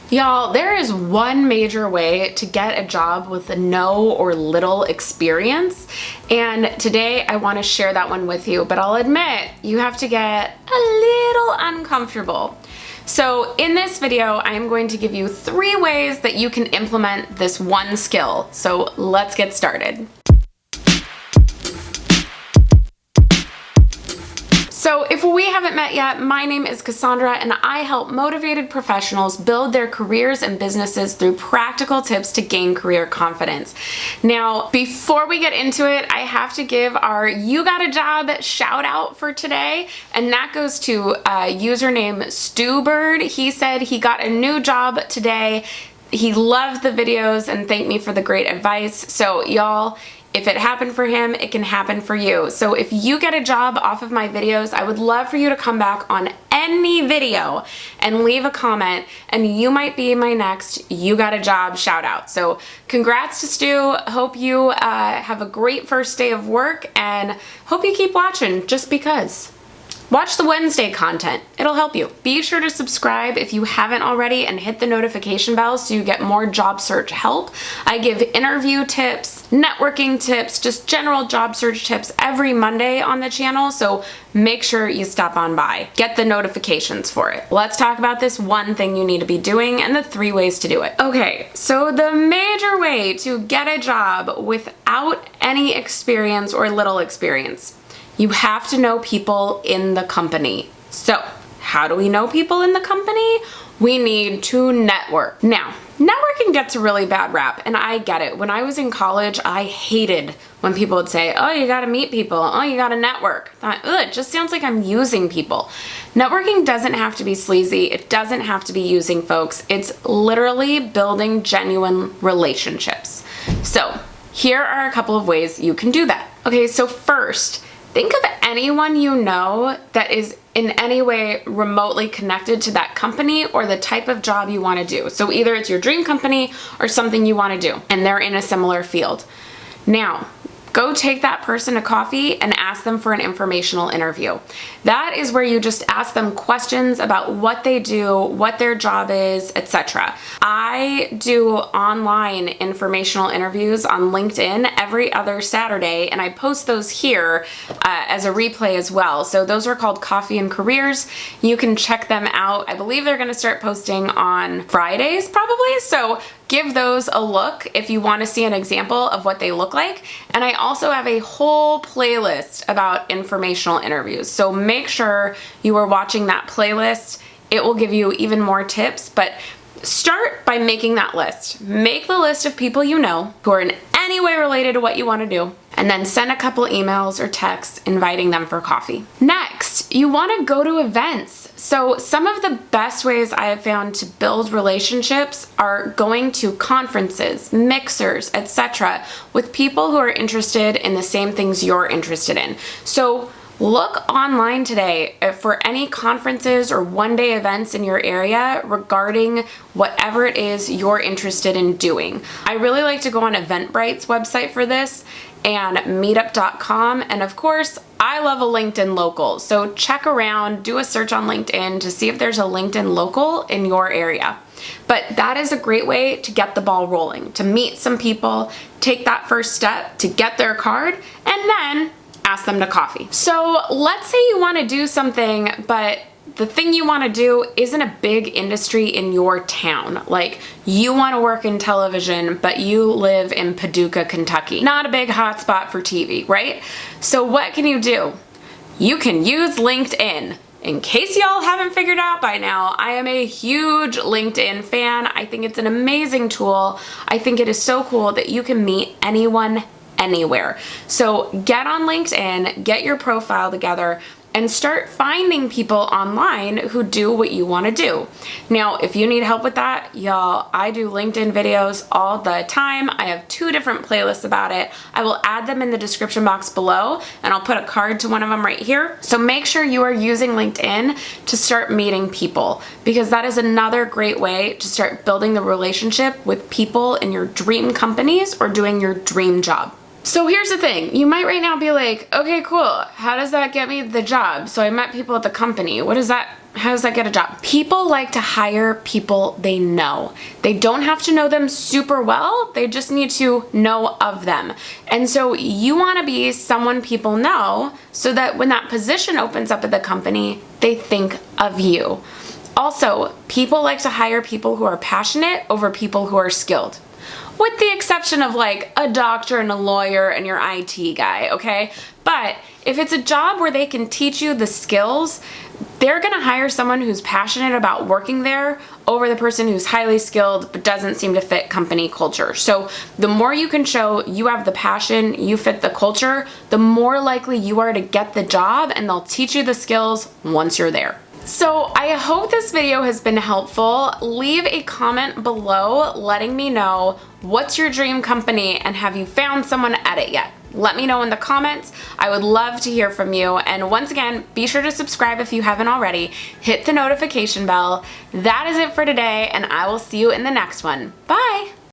Y'all, there is one major way to get a job with no or little experience, and today I want to share that one with you, but I'll admit you have to get a little uncomfortable. So in this video, I'm going to give you 3 ways that you can implement this one skill. So let's get started. So if we haven't met yet, my name is Cassandra and I help motivated professionals build their careers and businesses through practical tips to gain career confidence. Now, before we get into it, I have to give our You Got a Job shout out for today, and that goes to username Stewbird. He said he got a new job today. He loved the videos and thanked me for the great advice. So y'all, if it happened for him, it can happen for you. So if you get a job off of my videos, I would love for you to come back on any video and leave a comment, and you might be my next You Got a Job shout out. So congrats to Stu. Hope you have a great first day of work, and hope you keep watching just because. Watch the Wednesday content. It'll help you. Be sure to subscribe if you haven't already and hit the notification bell so you get more job search help. I give interview tips, networking tips, just general job search tips every Monday on the channel, so make sure you stop on by. Get the notifications for it. Let's talk about this one thing you need to be doing and the 3 ways to do it. Okay, so the major way to get a job without any experience or little experience. You have to know people in the company. So, how do we know people in the company? We need to network. Now, networking gets a really bad rap, and I get it. When I was in college, I hated when people would say, oh, you gotta meet people, oh, you gotta network. It just sounds like I'm using people. Networking doesn't have to be sleazy. It doesn't have to be using folks. It's literally building genuine relationships. So, here are a couple of ways you can do that. Okay, so first, think of anyone you know that is in any way remotely connected to that company or the type of job you want to do. So either it's your dream company or something you want to do, and they're in a similar field. Now, go take that person to coffee and ask them for an informational interview. That is where you just ask them questions about what they do, what their job is, etc. I do online informational interviews on LinkedIn every other Saturday, and I post those here as a replay as well. So those are called Coffee and Careers. You can check them out. I believe they're going to start posting on Fridays probably, so give those a look if you want to see an example of what they look like. And I also have a whole playlist about informational interviews. So make sure you are watching that playlist. It will give you even more tips, but start by making that list. Make the list of people you know who are in any way related to what you want to do, and then send a couple emails or texts inviting them for coffee. Next, you want to go to events. So some of the best ways I have found to build relationships are going to conferences, mixers, etc. with people who are interested in the same things you're interested in. So look online today for any conferences or one-day events in your area regarding whatever it is you're interested in doing. I really like to go on Eventbrite's website for this and meetup.com, and of course, I love a LinkedIn local. So check around, do a search on LinkedIn to see if there's a LinkedIn local in your area. But that is a great way to get the ball rolling, to meet some people, take that first step to get their card, and then ask them to coffee. So let's say you want to do something, but the thing you want to do isn't a big industry in your town. Like, you want to work in television, but you live in Paducah, Kentucky. Not a big hotspot for TV, right? So what can you do? You can use LinkedIn. In case y'all haven't figured out by now, I am a huge LinkedIn fan. I think it's an amazing tool. I think it is so cool that you can meet anyone, anywhere. So get on LinkedIn, get your profile together, and start finding people online who do what you want to do. Now, if you need help with that, y'all, I do LinkedIn videos all the time. I have 2 different playlists about it. I will add them in the description box below, and I'll put a card to one of them right here. So make sure you are using LinkedIn to start meeting people, because that is another great way to start building the relationship with people in your dream companies or doing your dream job. So here's the thing, you might right now be like, okay, cool, how does that get me the job? So I met people at the company. What does that How does that get a job? People like to hire people they know. They don't have to know them super well. They just need to know of them. And so you want to be someone people know so that when that position opens up at the company, they think of you. Also, people like to hire people who are passionate over people who are skilled. With the exception of like a doctor and a lawyer and your IT guy, okay? But if it's a job where they can teach you the skills, they're gonna hire someone who's passionate about working there over the person who's highly skilled but doesn't seem to fit company culture. So the more you can show you have the passion, you fit the culture, the more likely you are to get the job, and they'll teach you the skills once you're there. So I hope this video has been helpful. Leave a comment below letting me know what's your dream company and have you found someone at it yet. Let me know in the comments. I would love to hear from you. And once again, be sure to subscribe if you haven't already. Hit the notification bell. That is it for today, and I will see you in the next one. Bye!